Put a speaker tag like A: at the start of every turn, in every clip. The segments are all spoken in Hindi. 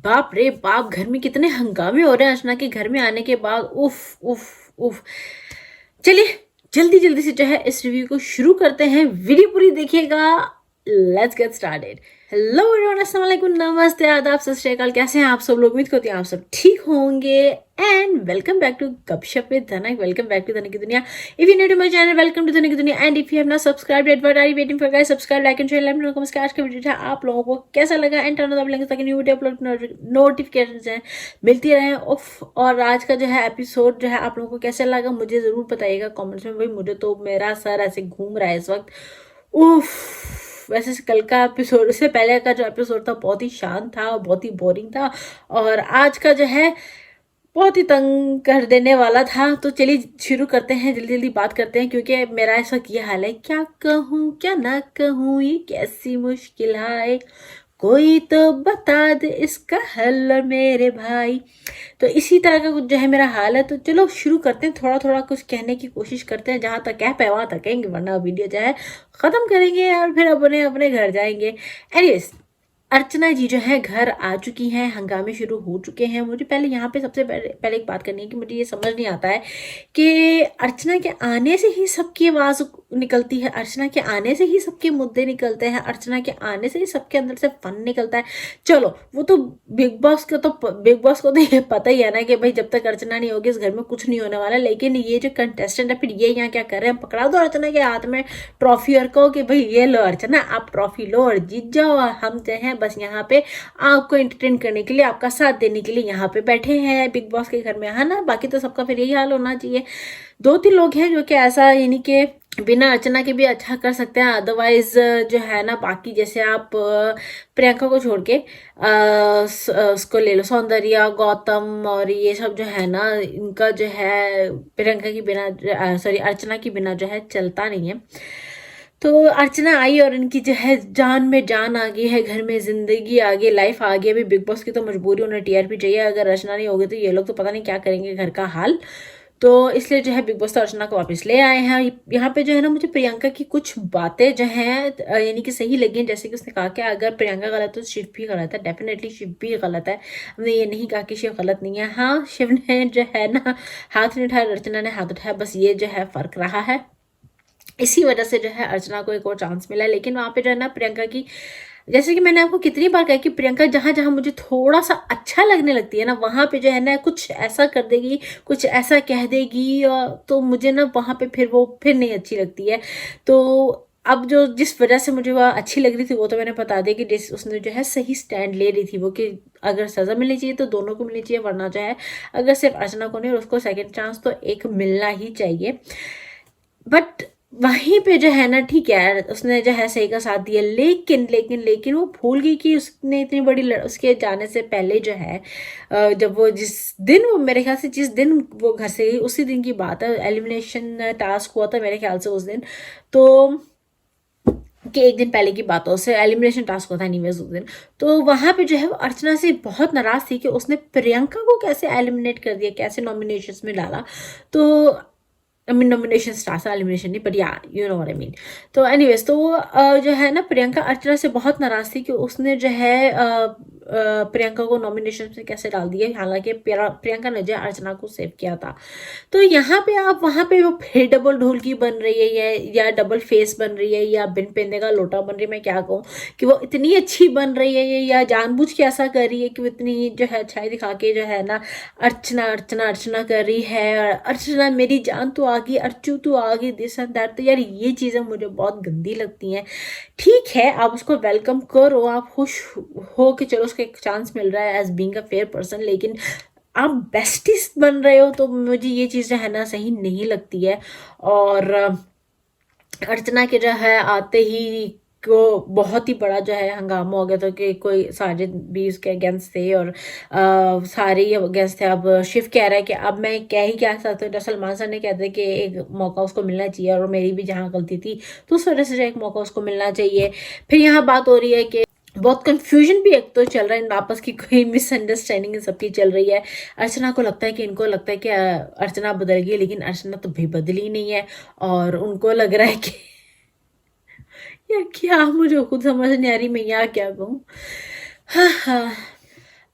A: बाप रे बाप, घर में कितने हंगामे हो रहे हैं अर्चना के घर में आने के बाद। उफ उफ उफ। चलिए जल्दी जल्दी से जो है इस रिव्यू को शुरू करते हैं, वीडियो पूरी देखिएगा। Let's get started. Hello everyone, अस्सलाम वालेकुम, नमस्ते, आदाब, सत श्री अकाल। कैसे हैं आप सब लोग? उम्मीद करती हूँ आप सब ठीक होंगे। एंड वेलकम बैक टू गपशप with Dhanak. Welcome back to Dhanak की दुनिया। If you new to my channel, welcome to Dhanak की दुनिया। And if you have not subscribed यet, what are you waiting for guys? Subscribe, like and share. Let me know comments आज का वीडियो था आप लोगों को कैसा लगा, and turn on the bell ताकि न्यू वीडियो अपलोड नोटिफिकेशन है मिलती रहे। उफ। और आज का जो है एपिसोड जो है आप लोगों को कैसा लगा मुझे जरूर बताइएगा कमेंट्स में। भाई मुझे तो मेरा सर ऐसे घूम रहा है इस वक्त। उफ। वैसे कल का एपिसोड, उससे पहले का जो एपिसोड था बहुत ही शांत था और बहुत ही बोरिंग था, और आज का जो है बहुत ही तंग कर देने वाला था। तो चलिए शुरू करते हैं, जल्दी जल्दी बात करते हैं, क्योंकि मेरा इस वक्त ये हाल है, क्या कहूँ क्या ना कहूँ, ये कैसी मुश्किल है, कोई तो बता दे इसका हल मेरे भाई। तो इसी तरह का कुछ जो है मेरा हाल है। तो चलो शुरू करते हैं, थोड़ा थोड़ा कुछ कहने की कोशिश करते हैं, जहाँ तक कह पाए वहाँ तक कहेंगे, वरना वीडियो जो है ख़त्म करेंगे और फिर अपने अपने घर जाएंगे। एनीवेज, अर्चना जी जो है घर आ चुकी हैं, हंगामे शुरू हो चुके हैं। मुझे पहले यहाँ पे सबसे पहले एक बात करनी है कि मुझे ये समझ नहीं आता है कि अर्चना के आने से ही सबकी आवाज़ निकलती है, अर्चना के आने से ही सबके मुद्दे निकलते हैं, अर्चना के आने से ही सबके अंदर से फन निकलता है। चलो वो तो बिग बॉस को तो ये पता ही है ना कि भाई जब तक अर्चना नहीं होगी इस घर में कुछ नहीं होने वाला। लेकिन ये जो कंटेस्टेंट है, फिर ये यहाँ क्या कर रहे हैं? पकड़ा दो अर्चना के हाथ में ट्रॉफी और कहो कि भाई ये लो अर्चना, आप ट्रॉफी लो और जीत जाओ, और हम जो हैं बस यहाँ पे आपको एंटरटेन करने के लिए, आपका साथ देने के लिए यहाँ पे बैठे हैं बिग बॉस के घर में, है ना? बाकी तो सबका फिर यही हाल होना चाहिए। दो तीन लोग हैं जो कि ऐसा, यानी कि बिना अर्चना के भी अच्छा कर सकते हैं। अदरवाइज जो है ना, बाकी जैसे आप प्रियंका को छोड़ के उसको ले लो, सौंदर्या, गौतम और ये सब जो है ना, इनका जो है प्रियंका की बिना, सॉरी अर्चना की बिना जो है चलता नहीं है। तो अर्चना आई और इनकी जो है जान में जान आ गई है, घर में जिंदगी आ गई, लाइफ आ गई। अभी बिग बॉस की तो मजबूरी, उन्हें टीआरपी चाहिए। अगर अर्चना नहीं होगी तो ये लोग तो पता नहीं क्या करेंगे घर का हाल। तो इसलिए जो है बिग बॉस तो अर्चना को वापस ले आए हैं। यहाँ पे जो है ना, मुझे प्रियंका की कुछ बातें जो हैं यानी कि सही लगी हैं। जैसे कि उसने कहा कि अगर प्रियंका गलत है तो शिव भी गलत है। डेफिनेटली शिव भी गलत है, हमने ये नहीं कहा कि शिव गलत नहीं है। हाँ, शिव ने जो है ना हाथ नहीं उठाया, अर्चना ने हाथ उठाया, बस ये जो है फर्क रहा है। इसी वजह से जो है अर्चना को एक और चांस मिला। लेकिन वहाँ पे जो है ना प्रियंका की, जैसे कि मैंने आपको कितनी बार कहा कि प्रियंका जहाँ जहाँ मुझे थोड़ा सा अच्छा लगने लगती है ना, वहाँ पे जो है ना कुछ ऐसा कर देगी, कुछ ऐसा कह देगी, तो मुझे ना वहाँ पे फिर वो फिर नहीं अच्छी लगती है। तो अब जो जिस वजह से मुझे वह अच्छी लग रही थी वो तो मैंने बता दिया कि जिस उसने जो है सही स्टैंड ले रही थी वो, कि अगर सज़ा मिलनी चाहिए तो दोनों को मिलनी चाहिए, वरना जो है अगर सिर्फ अर्चना को नहीं और उसको सेकेंड चांस तो एक मिलना ही चाहिए। बट वहीं पे जो है ना, ठीक है उसने जो है सही का साथ दिया, लेकिन लेकिन लेकिन वो भूल गई कि उसने इतनी बड़ी उसके जाने से पहले जो है जब वो जिस दिन, वो मेरे ख्याल से जिस दिन वो घर से गई उसी दिन की बात है, एलिमिनेशन टास्क हुआ था मेरे ख्याल से उस दिन, तो कि एक दिन पहले की बात हो, उससे एलिमिनेशन टास्क होता है नहीं उस दिन। तो वहाँ पे जो है वो अर्चना से बहुत नाराज थी कि उसने प्रियंका को कैसे एलिमिनेट कर दिया, कैसे नॉमिनेशंस में डाला। तो I mean nomination stars, elimination नहीं, बट या you know what I mean. तो एनीवेज, तो जो है ना प्रियंका अर्चना से बहुत नाराज थी कि उसने जो है प्रियंका को नॉमिनेशन में कैसे डाल दिया, हालांकि प्रियंका ने जो अर्चना को सेव किया था। तो यहाँ पे आप वहाँ पे वो फिर डबल ढोलकी बन रही है या डबल फेस बन रही है या बिन पेंदे का लोटा बन रही है, मैं क्या कहूँ, कि वो इतनी अच्छी बन रही है या जानबूझ के ऐसा कर रही है कि वो इतनी जो है अच्छाई दिखा के जो है ना अर्चना अर्चना अर्चना कर रही है, अर्चना मेरी जान तो आ गई, अर्चू तो आ गई, दिस एंड दैट। तो यार ये चीज़ें मुझे बहुत गंदी लगती हैं। ठीक है आप उसको वेलकम करो, आप खुश हो कि चलो उसको एक चांस मिल रहा है as being a fair person, लेकिन आप बेस्टिस बन रहे हो तो मुझे ये चीज़ें है ना सही नहीं लगती है। और अर्चना के जो है आते ही को बहुत ही बड़ा जो है हंगामा हो गया था कि कोई साजिद भी उसके अगेंस्ट थे और सारे ही अगेंस्ट थे। अब शिव कह रहा है कि अब मैं कह ही क्या सकता हूँ, सलमान सर ने कहते कि एक मौका उसको मिलना चाहिए और मेरी भी जहाँ गलती थी तो उस वजह से एक मौका उसको मिलना चाहिए। फिर यहाँ बात हो रही है कि बहुत कंफ्यूजन भी एक तो चल रहा है, इन आपस की कोई मिसअंडरस्टैंडिंग सबकी चल रही है। अर्चना को लगता है कि इनको लगता है कि अर्चना बदल गई, लेकिन अर्चना तो भी बदली नहीं है। और उनको लग रहा है कि यार क्या, मुझे खुद समझ नहीं आ रही मैं यहाँ क्या कहूँ। हाँ हाँ,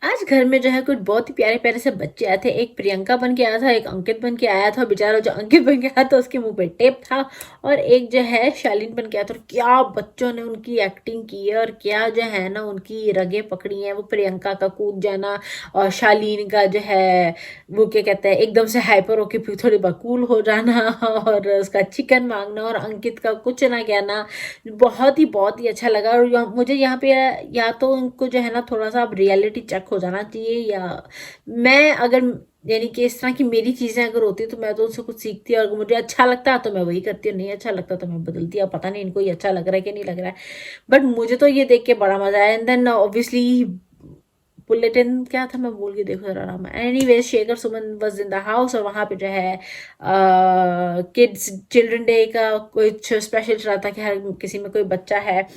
A: आज घर में जो है कुछ बहुत ही प्यारे प्यारे से बच्चे आए थे। एक प्रियंका बन के आया था, एक अंकित बन के आया था। बेचारा जो अंकित बन के आया था उसके मुंह पे टेप था, और एक जो है शालीन बन के आया था। और क्या बच्चों ने उनकी एक्टिंग की है, और क्या जो है ना उनकी रगे पकड़ी है। वो प्रियंका का कूद जाना, और शालीन का जो है वो क्या कहते हैं एकदम से हाइपर होके फिर थोड़ी बकूल हो जाना और उसका चिकन मांगना, और अंकित का कुछ ना कहना। बहुत ही अच्छा लगा। और मुझे यहाँ पे या तो उनको जो है ना थोड़ा सा अब रियलिटी चेक हो जाना चाहिए, या मैं अगर यानी कि इस तरह की मेरी चीज़ें अगर होती तो मैं तो उनसे कुछ सीखती, और मुझे अच्छा लगता तो मैं वही करती, और नहीं अच्छा लगता तो मैं बदलती। अब पता नहीं इनको ये अच्छा लग रहा है कि नहीं लग रहा है, बट मुझे तो ये देख के बड़ा मजा आया। एंड देन ऑब्वियसली बुलेटिन क्या था मैं भूल गई, देखो जरा नाम। Anyways Shekhar Suman was in the house, और वहाँ पे जो है किड्स चिल्ड्रन डे का कुछ स्पेशल चल रहा था कि हर किसी में कोई बच्चा है।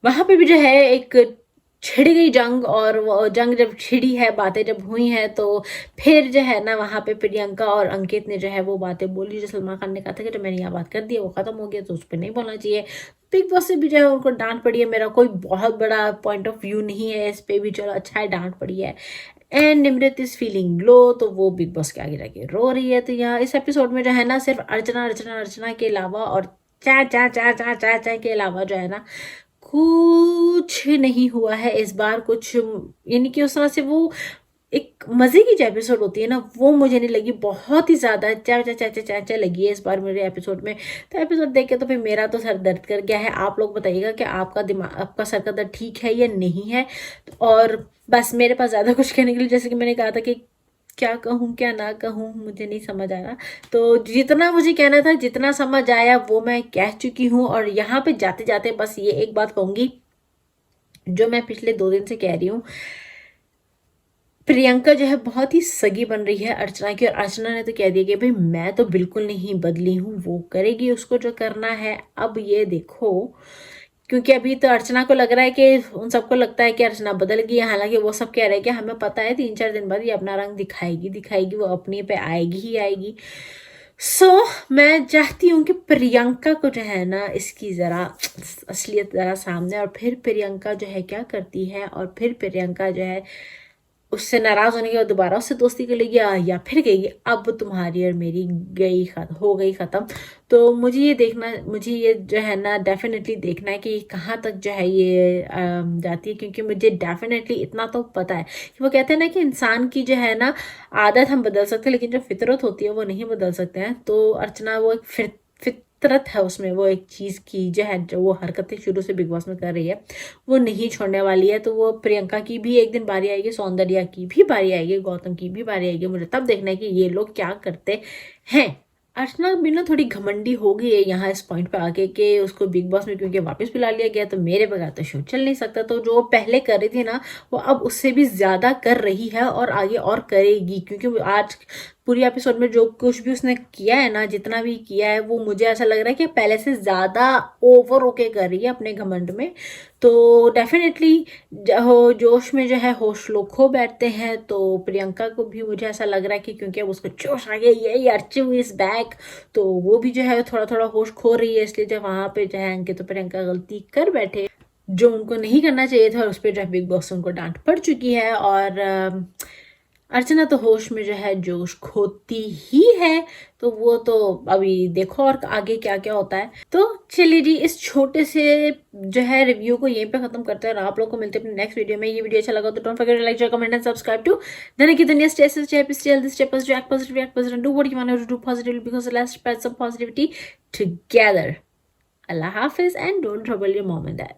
A: वहां पे भी जो है एक छिड़ गई जंग, और वो जंग जब छिड़ी है, बातें जब हुई हैं, तो फिर जो है ना वहां पे प्रियंका और अंकित ने जो है वो बातें बोली जो सलमान खान ने कहा था कि जो मैंने यहाँ बात कर दी है वो खत्म हो गया, तो उस पर नहीं बोलना चाहिए। बिग बॉस से भी जो है उनको डांट पड़ी है। मेरा कोई बहुत बड़ा पॉइंट ऑफ व्यू नहीं है इस पे भी, चलो अच्छा है डांट पड़ी है। And Nimrit is feeling low, तो वो बिग बॉस के आगे जाके रो रही है। तो यहाँ इस एपिसोड में जो है ना सिर्फ अर्चना अर्चना अर्चना के अलावा, और चा चा चा चा चा चा के अलावा जो है ना कुछ नहीं हुआ है इस बार। कुछ यानी कि उस तरह से वो एक मजे की जो एपिसोड होती है ना वो मुझे नहीं लगी। बहुत ही ज्यादा चा चा चा चा चा चा लगी है इस बार मेरे एपिसोड में। तो एपिसोड देख के तो फिर मेरा तो सर दर्द कर गया है। आप लोग बताइएगा कि आपका दिमाग, आपका सर का दर्द ठीक है या नहीं है। और बस मेरे पास ज्यादा कुछ कहने के लिए, जैसे कि मैंने कहा था कि क्या कहूँ क्या ना कहूँ मुझे नहीं समझ आ रहा। तो जितना मुझे कहना था, जितना समझ आया वो मैं कह चुकी हूँ। और यहाँ पे जाते जाते बस ये एक बात कहूंगी जो मैं पिछले 2 दिन से कह रही हूँ। प्रियंका जो है बहुत ही सगी बन रही है अर्चना की, और अर्चना ने तो कह दिया कि भाई मैं तो बिल्कुल नहीं बदली हूँ, वो करेगी उसको जो करना है। अब ये देखो, क्योंकि अभी तो अर्चना को लग रहा है कि उन सबको लगता है कि अर्चना बदल गई है, हालांकि वो सब कह रहे हैं कि हमें पता है 3-4 दिन बाद ये अपना रंग दिखाएगी दिखाएगी, वो अपनी पे आएगी ही आएगी। मैं चाहती हूँ कि प्रियंका को जो है ना इसकी ज़रा असलियत ज़रा सामने, और फिर प्रियंका जो है क्या करती है, और फिर प्रियंका जो है उससे नाराज होने के बाद दोबारा उससे दोस्ती कर लेगी, या फिर कहेगी अब तुम्हारी और मेरी हो गई खत्म। तो मुझे ये देखना, मुझे ये जो है ना डेफिनेटली देखना है कि कहाँ तक जो है ये जाती है। क्योंकि मुझे डेफिनेटली इतना तो पता है कि वो कहते हैं ना कि इंसान की जो है ना आदत हम बदल सकते हैं, लेकिन जो फितरत होती है वो नहीं बदल सकते हैं। तो अर्चना वो एक फितरत है उसमें, वो एक चीज़ की जो है, जो वो हरकतें शुरू से बिग बॉस में कर रही है वो नहीं छोड़ने वाली है। तो वो प्रियंका की भी एक दिन बारी आएगी, सौंदर्या की भी बारी आएगी, गौतम की भी बारी आएगी। मुझे तब देखना है कि ये लोग क्या करते हैं। अर्चना भी ना थोड़ी घमंडी हो गई है यहाँ इस पॉइंट पे आके कि उसको बिग बॉस में क्योंकि वापस बुला लिया गया, तो मेरे बगैर तो शो चल नहीं सकता। तो जो पहले कर रही थी ना वो अब उससे भी ज्यादा कर रही है, और आगे और करेगी। क्योंकि आज पूरी एपिसोड में जो कुछ भी उसने किया है ना, जितना भी किया है, वो मुझे ऐसा लग रहा है कि पहले से ज्यादा ओवर होके कर रही है अपने घमंड में। तो डेफिनेटली जोश में जो है होश लोग खो बैठते हैं। तो प्रियंका को भी मुझे ऐसा लग रहा है कि क्योंकि अब उसको जोश आ गया, ये अर्चू इज बैक, तो वो भी जो है थोड़ा थोड़ा होश खो रही है। इसलिए जब वहां पे जो है अंकित तो प्रियंका गलती कर बैठे जो उनको नहीं करना चाहिए था, और उस पर जो है बिग बॉस उनको डांट पड़ चुकी है। और अर्चना तो होश में जो है जोश खोती ही है। तो वो तो अभी देखो और आगे क्या क्या होता है। तो चलिए जी, इस छोटे से जो है रिव्यू को यहीं पे खत्म करते हैं, और आप लोग को मिलते हैं अपने नेक्स्ट वीडियो में। ये वीडियो अच्छा लगा तो don't forget to like, share, comment and subscribe to Dhani की दुनिया। Stay this step to act positive, react positive, do what you want to do positively, because let's spread some positivity together. Allah Hafiz, and don't trouble your mom and dad.